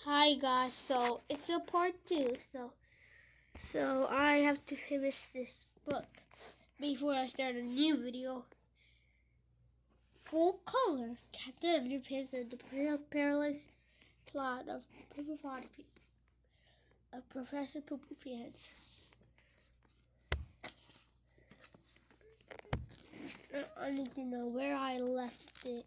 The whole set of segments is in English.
Hi guys, so it's a part two. So I have to finish this book before I start a new video. Full color, Captain Underpants and the perilous plot of Professor Poopypants. I need to know where I left it.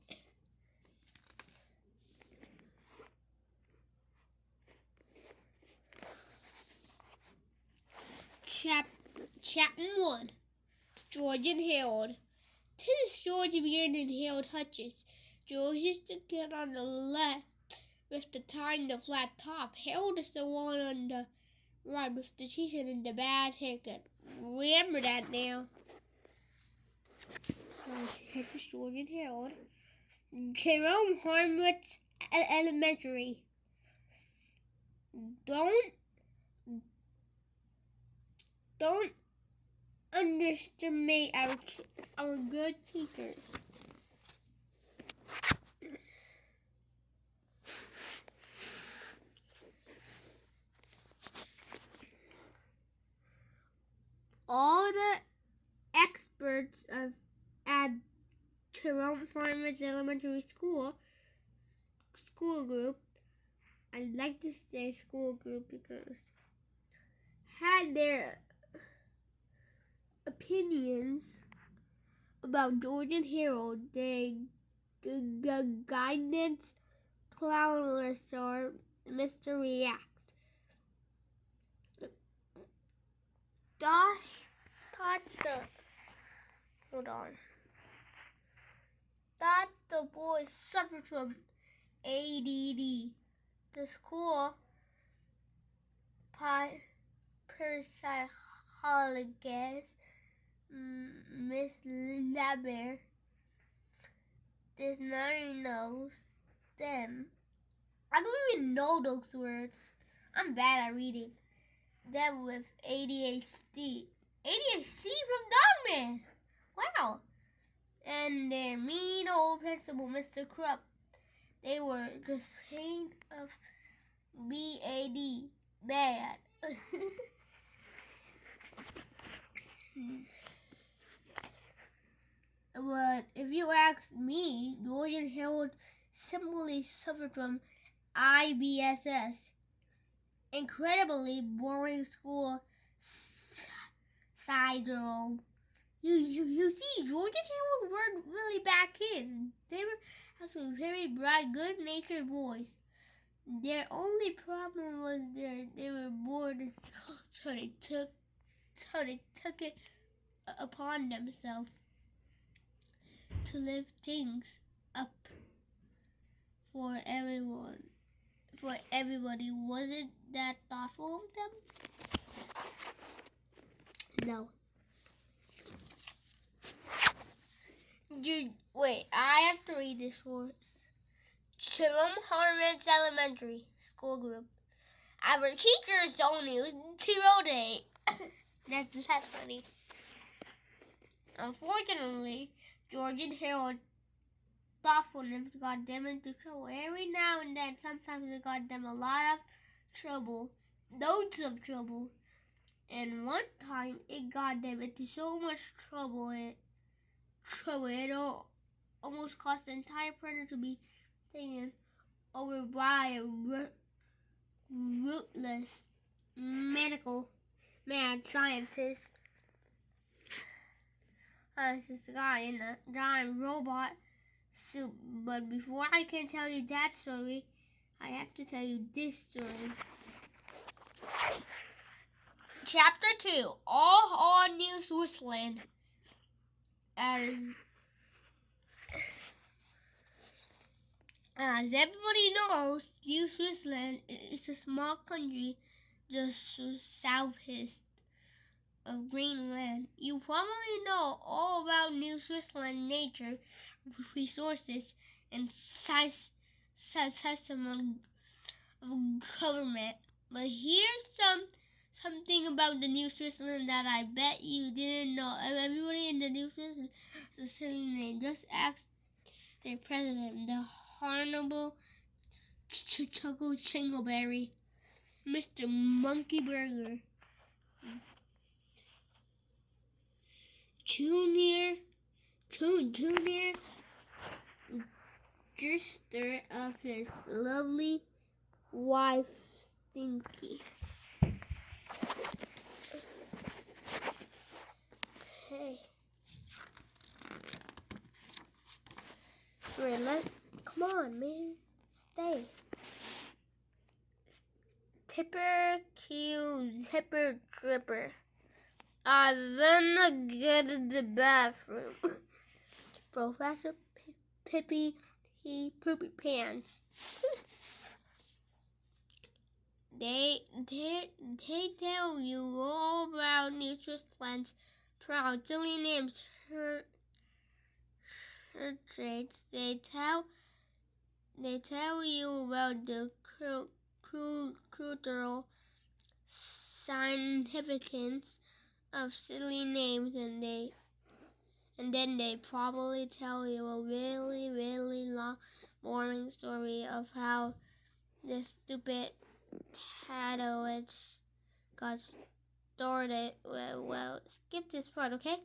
Chapter 1. George and Harold. This is George began and Harold Hutchins. George is the kid on the left with the tie and the flat top. Harold is the one on the right with the t-shirt and the bad haircut. Remember that now. This is George and Harold. Jerome Harmwood's Elementary. Don't underestimate our good teachers. All the experts at Jerome Farmers Elementary School group, I'd like to say school group because had their opinions about George and Harold. Their guidance clownless or Mr. React. Thought the boys suffered from ADD. The school parapsychologist Miss Laber does not know them. I don't even know those words. I'm bad at reading. Them with ADHD. ADHD from Dogman. Wow. And their mean old principal, Mr. Krupp. They were just plain of BAD. Bad. But if you ask me, George and Harold simply suffered from IBSS. Incredibly boring school syndrome. You see, George and Harold weren't really bad kids. They were actually very bright, good-natured boys. Their only problem was they were bored, so they took it upon themselves to lift things up for everyone. For everybody. Wasn't that thoughtful of them? No. Wait, I have to read this first. Jerome Harmons Elementary School Group. Our teachers don't use Tirode. That's funny. Unfortunately, George and Harold thoughtfulness got them into trouble. Every now and then, sometimes it got them a lot of trouble. Loads of trouble. And one time, it got them into so much trouble, it almost caused the entire planet to be taken over by a ruthless, mad scientist. This guy in a giant robot suit. But before I can tell you that story, I have to tell you this story. Chapter 2. All New Switzerland. As everybody knows, New Switzerland is a small country just southeast of Greenland. You probably know all about New Switzerland nature, resources, and system of government. But here's something about the New Switzerland that I bet you didn't know. Everybody in the New Switzerland is a silly name. Just ask their president, the Honorable Chuckle Chingleberry, Mr. Monkey Burger, Junior, Jester of his lovely wife Stinky. Okay. Wait, come on, man. Stay. Tipper, Q, Zipper, Dripper. I then get to the bathroom. Professor Pippy, poopypants. They tell you all about New Switzerland's proud silly names. Her traits. They tell you about the cultural significance of silly names, and then they probably tell you a really, really long, boring story of how this stupid Tatowitz got started. Well, skip this part, okay?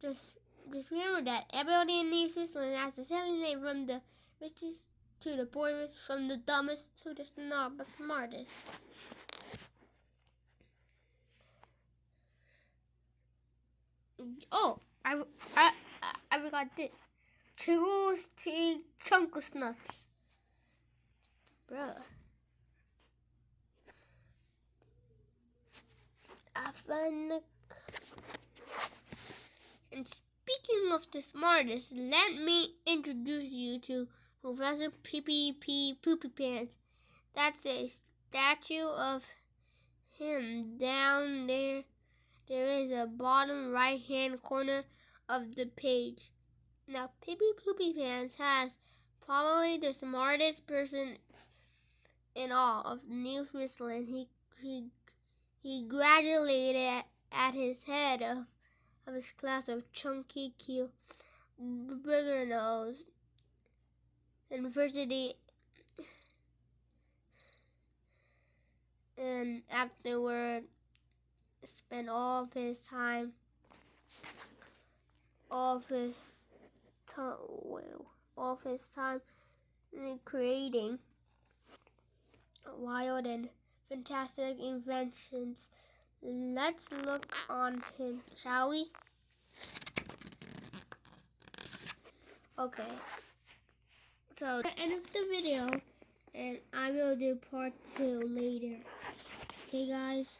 Just remember that everybody in New Switzerland has a silly name, from the richest to the poorest, from the dumbest to the smartest. Oh, I forgot this. Chiggles T Chunkus Nuts. Bruh. And speaking of the smartest, let me introduce you to Professor Poopypants. That's a statue of him down there. There is a bottom right-hand corner of the page. Now, Poopypants has probably the smartest person in all of New Switzerland. He graduated at his head of his class of Chunky Q, Bigger Nose University, and afterward spent all of his time creating wild and fantastic inventions. Let's look on him, shall we? Okay. So, the end of the video, and I will do part 2 later. Okay, guys?